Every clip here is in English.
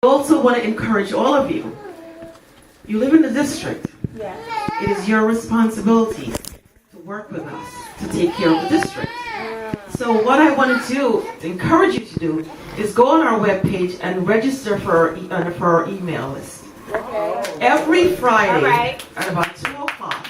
I also want to encourage all of you. You live in the district. Yeah. It is your responsibility to work with us to take care of the district. So what I want to do, to encourage you to do, is go on our webpage and register for our email list. Okay. Every Friday Right. at about 2 o'clock,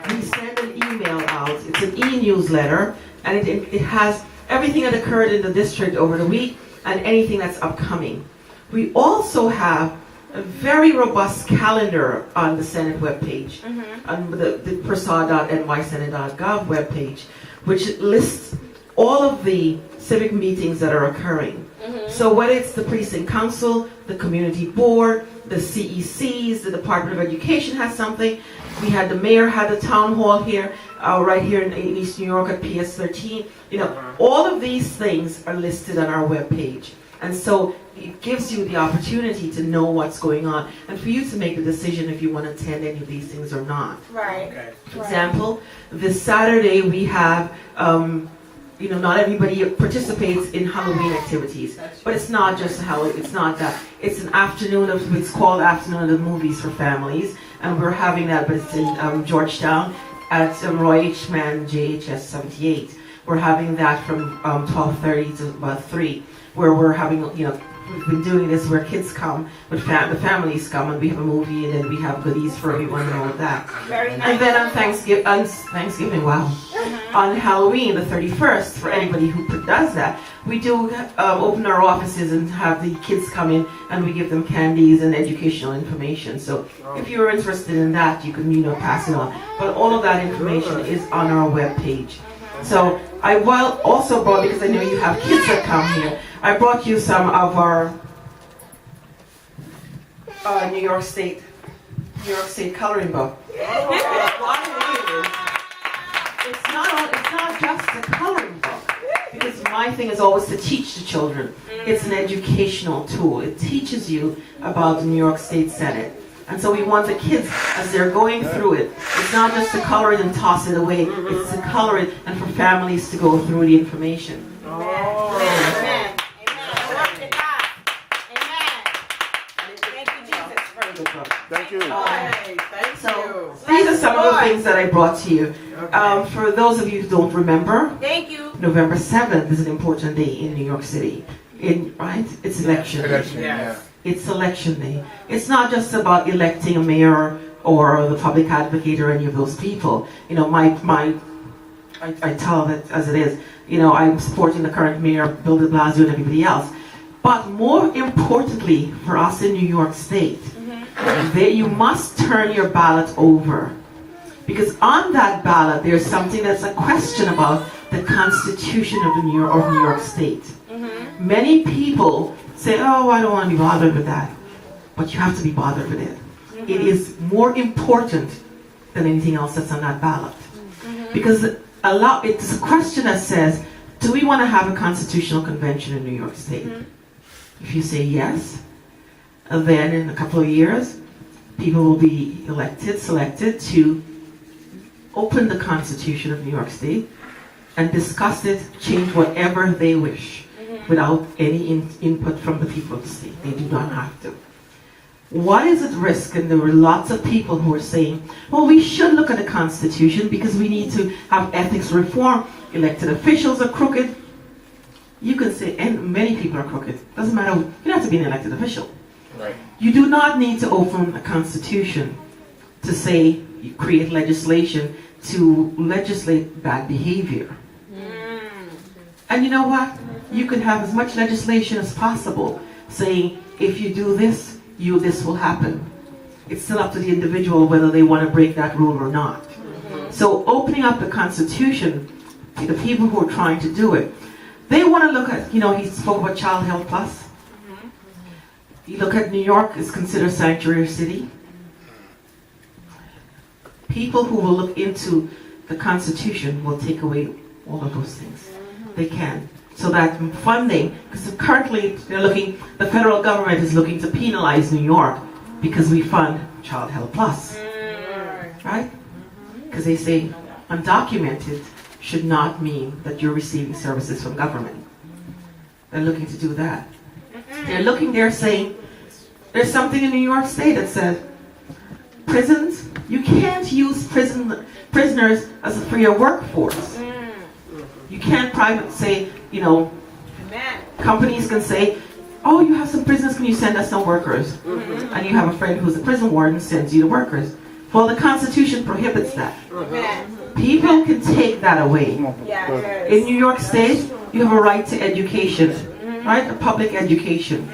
we send an email out. It's an e-newsletter, and it has everything that occurred in the district over the week and anything that's upcoming. We also have a very robust calendar on the Senate webpage, on the persaud.nysenate.gov webpage, which lists all of the civic meetings that are occurring. So whether it's the precinct council, the community board, the CECs, the Department of Education has something. We had the mayor had a town hall here, right here in East New York at PS 13. You know, all of these things are listed on our webpage. And so it gives you the opportunity to know what's going on and for you to make the decision if you want to attend any of these things or not. Right. Okay. For example, this Saturday we have, not everybody participates in Halloween activities, but it's not just Halloween. It's not that. It's an afternoon of, it's called Afternoon of the Movies for Families, and we're having that, but it's in Georgetown at Roy H. Mann JHS 78. We're having that from 12:30 to about 3, where we're having, we've been doing this where kids come, but the families come, and we have a movie, and then we have goodies for everyone and all of that. Very nice. And then on Thanksgiving, wow. On Halloween, the 31st, for anybody who does that, we do open our offices and have the kids come in, and we give them candies and educational information. So if you're interested in that, you can, pass it on. But all of that information is on our webpage. So I also brought, because I know you have kids that come here, I brought you some of our New York State coloring book. It's not just a coloring book, because my thing is always to teach the children. It's an educational tool. It teaches you about the New York State Senate. And so we want the kids, as they're going through it, it's not just to color it and toss it away, it's to color it and for families to go through the information. Amen. Amen. Glory to God. Amen. Thank you, Jesus. Very good book. Thank you. So these are some of the things that I brought to you. For those of you who don't remember, Thank you. November 7th is an important day in New York City. Right? It's election day. Yeah. It's election day. It's not just about electing a mayor or the public advocate or any of those people. I tell it as it is. I'm supporting the current mayor, Bill de Blasio, and everybody else. But more importantly, for us in New York State, you must turn your ballot over. Because on that ballot, there's something that's a question about the Constitution of New York State. Many people say, oh, I don't want to be bothered with that. But you have to be bothered with it. It is more important than anything else that's on that ballot. Because it's a question that says, do we want to have a constitutional convention in New York State? If you say yes, then in a couple of years, people will be selected to open the Constitution of New York State and discuss it, change whatever they wish, without any input from the people of the state. They do not have to. What is at risk? And there were lots of people who were saying, well, we should look at the Constitution because we need to have ethics reform. Elected officials are crooked. You can say, and many people are crooked. Doesn't matter. You don't have to be an elected official. Right. You do not need to open a Constitution to say, you create legislation to legislate bad behavior. And you know what? You can have as much legislation as possible saying, if you do this, this will happen. It's still up to the individual whether they want to break that rule or not. So opening up the Constitution, the people who are trying to do it, they want to look at, he spoke about Child Health Plus. You look at New York is considered a sanctuary city. People who will look into the Constitution will take away all of those things. They can. So that funding, because currently the federal government is looking to penalize New York because we fund Child Health Plus. Right? Because they say undocumented should not mean that you're receiving services from government. They're looking to do that. They're saying, There's something in New York State that says prisons, you can't use prisoners for your workforce. You can't say, companies can say, oh, you have some prisoners, can you send us some workers? And you have a friend who's a prison warden, sends you the workers. Well, the Constitution prohibits that. People can take that away. In New York State, you have a right to education, right? A public education.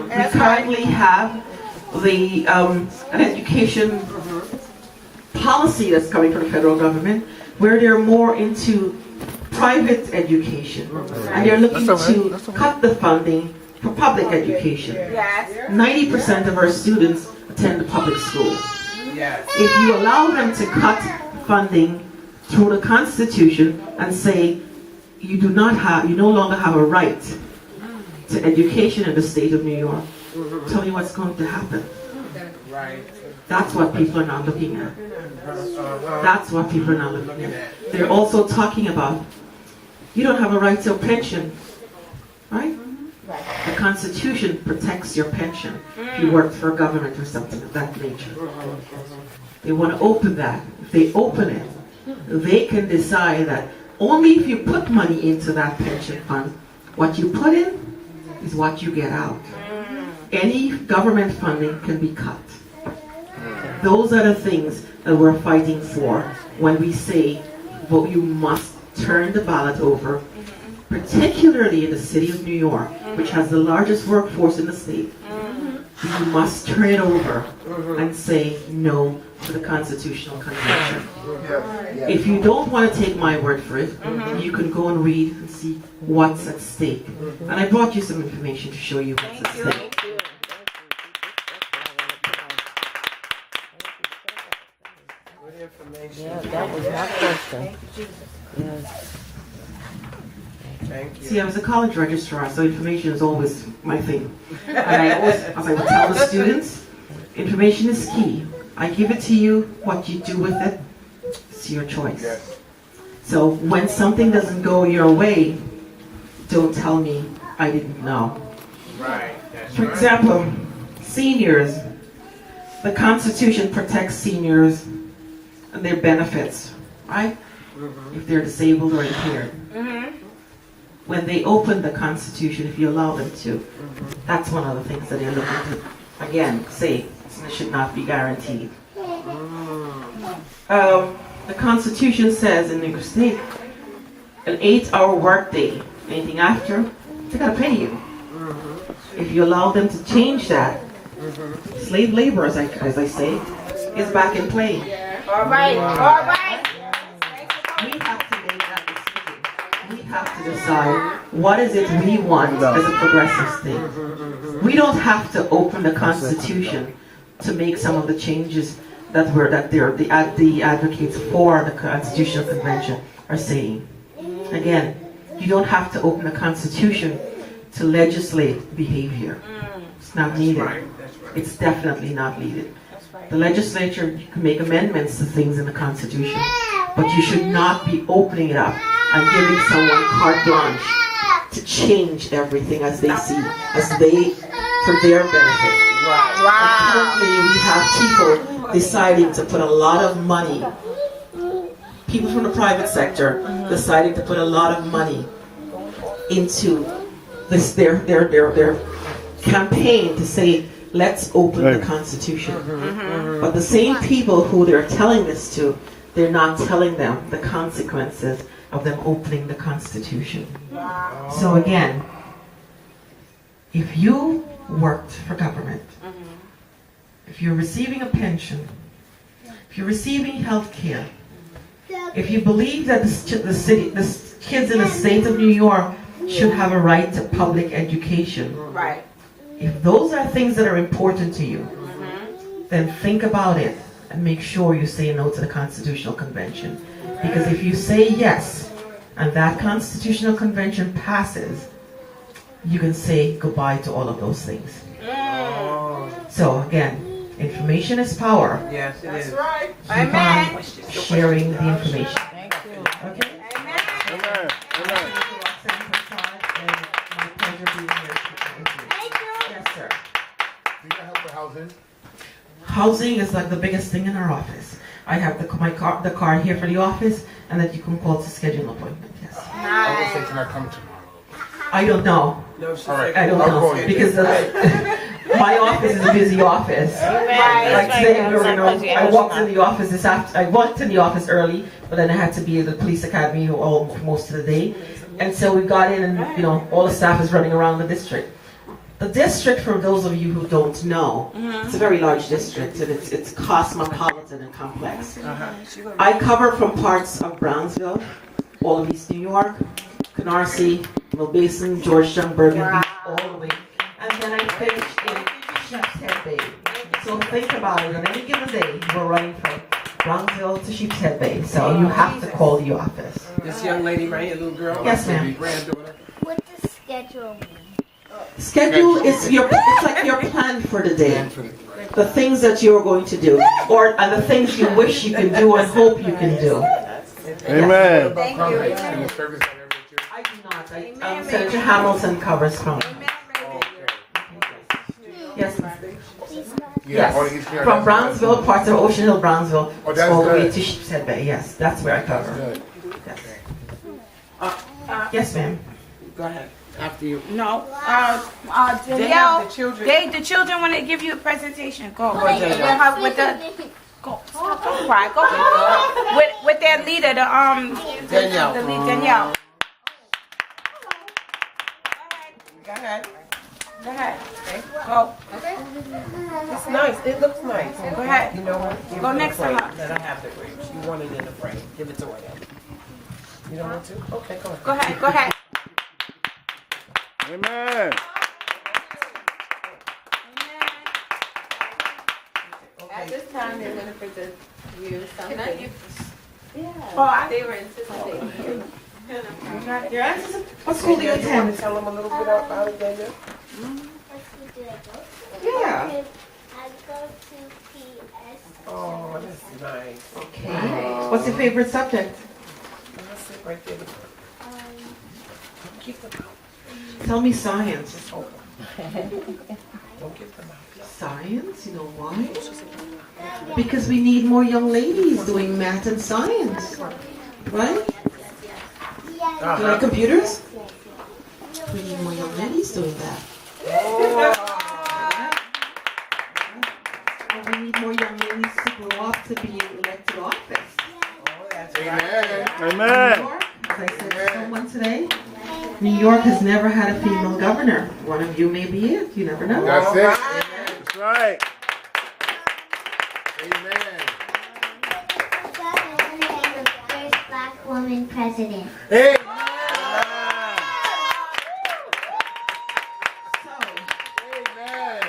We currently have an education policy that's coming from the federal government where they're more into private education. And they're looking to cut the funding for public education. 90% of our students attend the public schools. If you allow them to cut funding through the Constitution and say you no longer have a right to education in the state of New York, tell me what's going to happen. That's what people are not looking at. That's what people are not looking at. They're also talking about you don't have a right to a pension, right? The Constitution protects your pension if you work for a government or something of that nature. They want to open that. If they open it, they can decide that only if you put money into that pension fund, what you put in is what you get out. Any government funding can be cut. Those are the things that we're fighting for when we say, well, you must turn the ballot over, particularly in the city of New York, which has the largest workforce in the state. You must turn it over and say no to the Constitutional Convention. If you don't want to take my word for it, you can go and read and see what's at stake. And I brought you some information to show you what's at stake. Yeah, that was my question. Yes. Thank you. See, I was a college registrar, so information is always my thing. And I always, as I would tell the students, information is key. I give it to you, what you do with it, it's your choice. Yes. So when something doesn't go your way, don't tell me I didn't know. Right. That's For right. example, seniors. The Constitution protects seniors and their benefits, right? If they're disabled or impaired. When they open the Constitution, if you allow them to, that's one of the things that they're looking to, again, say it should not be guaranteed. The Constitution says in New York State, an 8-hour workday, anything after, they gotta pay you. If you allow them to change that, slave labor, as I say, is back in play. All right. We have to make that decision. We have to decide what is it we want as a progressive state. We don't have to open the Constitution to make some of the changes that the advocates for the Constitutional Convention are saying. Again, you don't have to open the Constitution to legislate behavior. It's not needed. That's right. It's definitely not needed. The legislature can make amendments to things in the Constitution, but you should not be opening it up and giving someone carte blanche to change everything as they see, for their benefit. And currently we have people deciding to put a lot of money, people from the private sector deciding to put a lot of money into this their campaign to say, let's open the Constitution. But the same people who they're telling this to, they're not telling them the consequences of them opening the Constitution. So again, if you worked for government, if you're receiving a pension, if you're receiving health care, if you believe that the kids in the state of New York should have a right to public education, Right. if those are things that are important to you, then think about it and make sure you say no to the Constitutional Convention. Because if you say yes, and that Constitutional Convention passes, you can say goodbye to all of those things. So again, information is power. Yes, it is. Right. Keep on sharing the information. Thank you. Okay? Amen. Amen. My pleasure being here with you. Thank you. Yes, sir. help with housing? Housing is like the biggest thing in our office. I have the card here for the office, and that you can call to schedule an appointment. Yes. I would say, can I come tomorrow? I don't know. All right. I don't I'll know call you. because my office is a busy office. Like today, I walked in the office this after. I walked in the office early, but then I had to be at the police academy all most of the day, and so we got in, and all the staff is running around the district. The district, for those of you who don't know, it's a very large district, and it's cosmopolitan and complex. I cover from parts of Brownsville, all of East New York, Canarsie, Mill Basin, Georgetown, Bergen Beach, all the way. And then I finished in Sheep's Head Bay. So think about it, on any given day, we're running from Brownsville to Sheep's Head Bay. So you have to call the office. This young lady right here, little girl. Yes, ma'am. Granddaughter. What's the schedule mean? Schedule is it's like your plan for the day. The things that you're going to do. And the things you wish you can do and hope you can do. Amen. Thank you. And the service that every church? I do not. Senator Hamilton covers from. Yes, ma'am. Yeah, all the East Carolina. From Brownsville, parts of Ocean Hill, Brownsville, Oh, that's all the way good. to Sheepshead Bay. Yes, that's where I cover. Good. Yes. Yes, ma'am. Go ahead. After you. No. They have Danielle, the children. the children want to give you a presentation. Go. Go, Danielle. With the go. Stop, don't cry. Go. With their leader, Danielle. the lead, Danielle. Go ahead. Go ahead. Go. It's nice. It looks nice. Go ahead. You know what? Give Go her next the to frame. her. Let her have the frame. She wanted it in the frame. Give it to her. You don't want to? Okay, go ahead. Go ahead. Go ahead. Amen. At this time, they're going to present you something. Oh, They were anticipating you. What school do you You want attend? to tell them a little bit about it, Daniel? Yeah. I go to PS. Oh, that's nice. Okay. What's your favorite subject? I'll sit right there. Keep them out. Tell me science. Just hold them. Don't get them out. Science? You know why? Because we need more young ladies doing math and science. Right? Do you like computers? We need more young ladies doing that. And we need more young ladies to grow up to be in elected office. Amen. New Amen. York, as I said to someone today, New York has never had a female governor. One of you may be it. You never know. That's it. That's right. Amen. The first black woman president. Hey. Amen.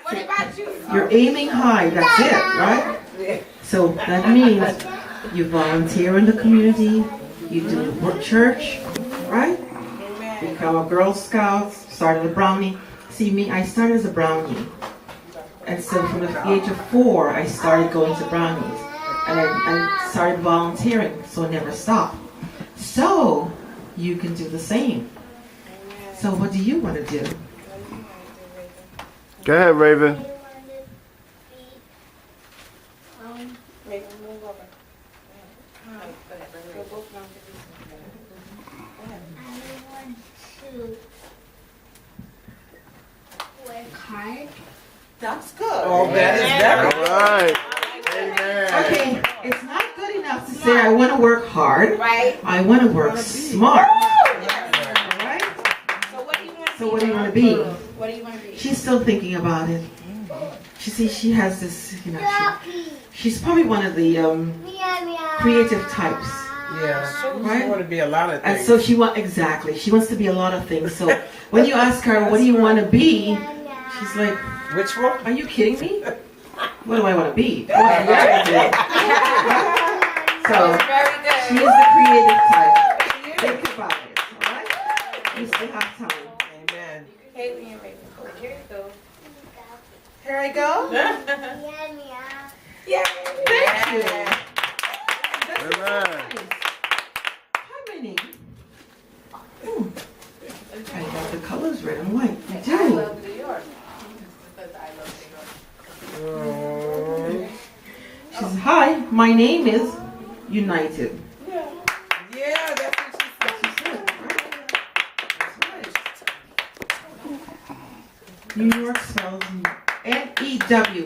what about you? You're aiming high, that's it, right? So that means you volunteer in the community, you do work church, right? Become a Girl Scout, started a Brownie. See me, I started as a Brownie. And so from the age of 4, I started going to Brownies. And I started volunteering, so I never stopped. So you can do the same. So what do you want to do? Go ahead, Raven. Work hard. That's good. Oh, that is All very right. Amen. Okay, it's not good enough to say I want to work hard. Right. I want to work smart. Alright? So what do you want to So what do you want to be? What do you want to be? She's still thinking about it. She has this, she's probably one of the creative types. Yeah. She Right? want to be a lot of And things. so she wants to be a lot of things. So when you ask her, what do you want to be? She's like, Which one? are you kidding me? What do I want to be? So Very good. she is the creative type. Think about it, alright? You still have time. Amen. Haley and Raven. Here you go. Here I go. Yeah. Thank you. Amen. How many? I got the colors red and white. I I do. love New York. Because I love New York. Hi, my name is United. Yeah, that's what she said. New York spells N-E-W-Y-O-R-K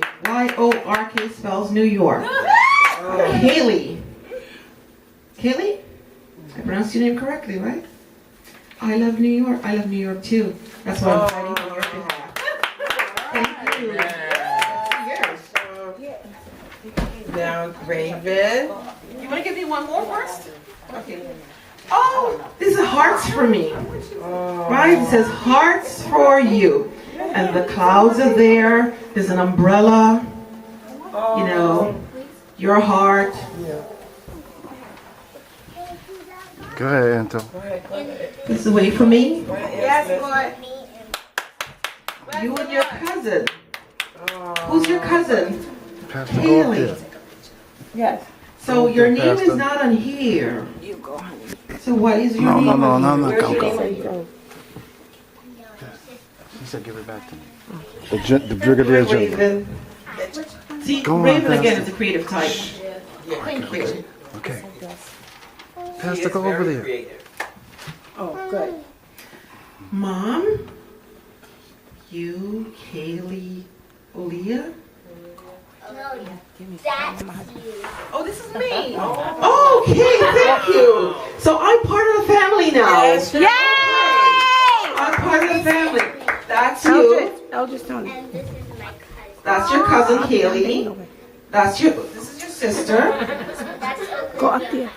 spells New York. Haley. Haley? I pronounced your name correctly, right? I love New York. I love New York too. That's why I'm fighting on your behalf. Thank you. Now, Raven. You want to give me one more first? Okay. Oh, this is hearts for me. Right? It says hearts for you. And the clouds are there. There's an umbrella. You know, your heart. Go ahead, Anto. This is way for me. Yes, Lord. You and your cousin. Who's your cousin? Pastor, go up Haley. there. Yes. So your name is Pastor. not on here. You go, honey. So what is your No, name no, no, on no, here? no, Where's go, your go. name on here? He said, give it back to me. The Brigadier General. Raven. See, Go on, Raven again Pastor. is a creative type. Thank you. Okay. Pastor, go over there. Oh, good. Mom, you, Kaylee, Aaliyah. That's you. Oh, this is me. Oh, okay, thank you. So I'm part of the family now. Yay! I'm part of the family. That's you. Eldridge Tony. And this is my cousin. That's your cousin Kaylee. This is your sister. That's Go up there.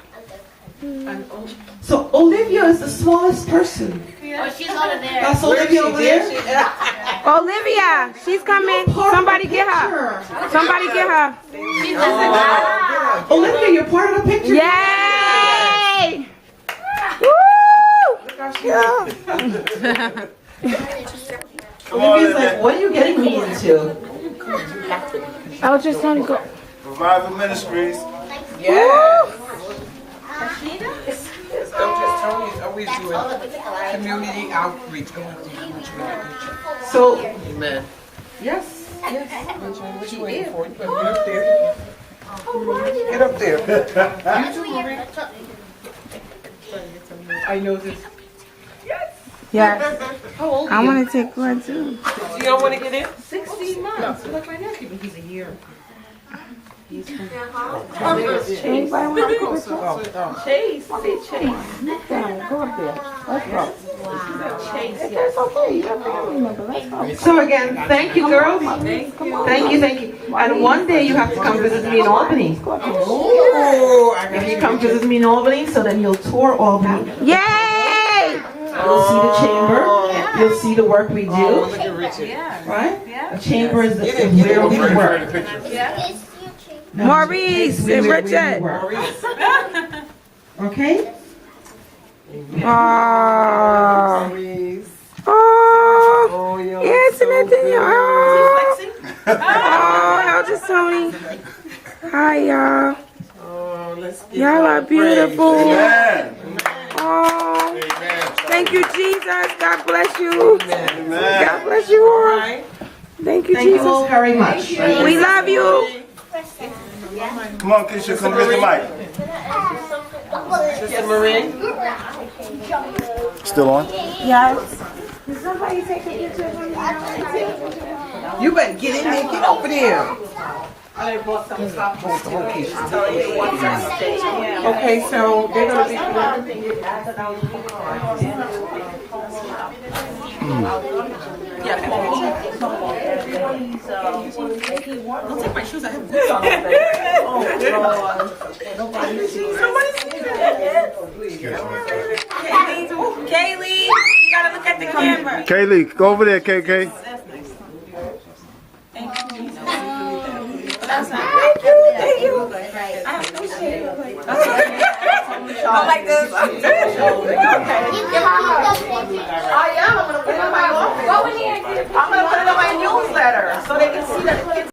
So Olivia is the smallest person. Oh, she's over there. That's Olivia over there. Olivia, she's coming. Somebody get her. Somebody get her. Olivia, you're part of the picture. Yay! Woo! Olivia's like, what are you getting me into? Eldridge Tony, go. Revival Ministries. Yes. Eldridge Tony is always doing community outreach. So, Amen. yes. What you waiting for? You better get up there. Get up there. I know this. Yes. How old I are you? want to take one too. You don't want to get in? 16 months. Look, my nephew, he's a year. Anybody want to go with us? Chase, say Chase. Go up there. Let's go. It's okay. You're a family member. Let's go. So again, thank you, girls. Thank you. And one day you have to come visit me in Albany. Oh, I If you come visit me in Albany, so then you'll tour Albany. Yay! You'll see the chamber. You'll see the work we do. look at Richard. Right? The chamber is where we work. No, Maurice it's where and we Richard. work. Okay? Oh. Maurice. Oh. Oh, you're Antoinette in your Flexing? Oh, Eldridge Tony. Hi, y'all. Oh, let's give Y'all are God beautiful. Amen. Oh. Amen. Thank you, Jesus. God bless you. Amen. Amen. God bless you all. Thank you, Thank you all Jesus. very much. We love you. Come on, Keisha, come get the mic. Sister Marie. Still on? Yes. Did somebody take a picture of me? You better get in there. Get over there. Okay, so they're going to be... Don't take my shoes, I have boots on. Kaylee, you gotta look at the camera. Kaylee, go over there, KK. Thank you. I like this. I am. I'm going to put it on my newsletter so they can see that the kids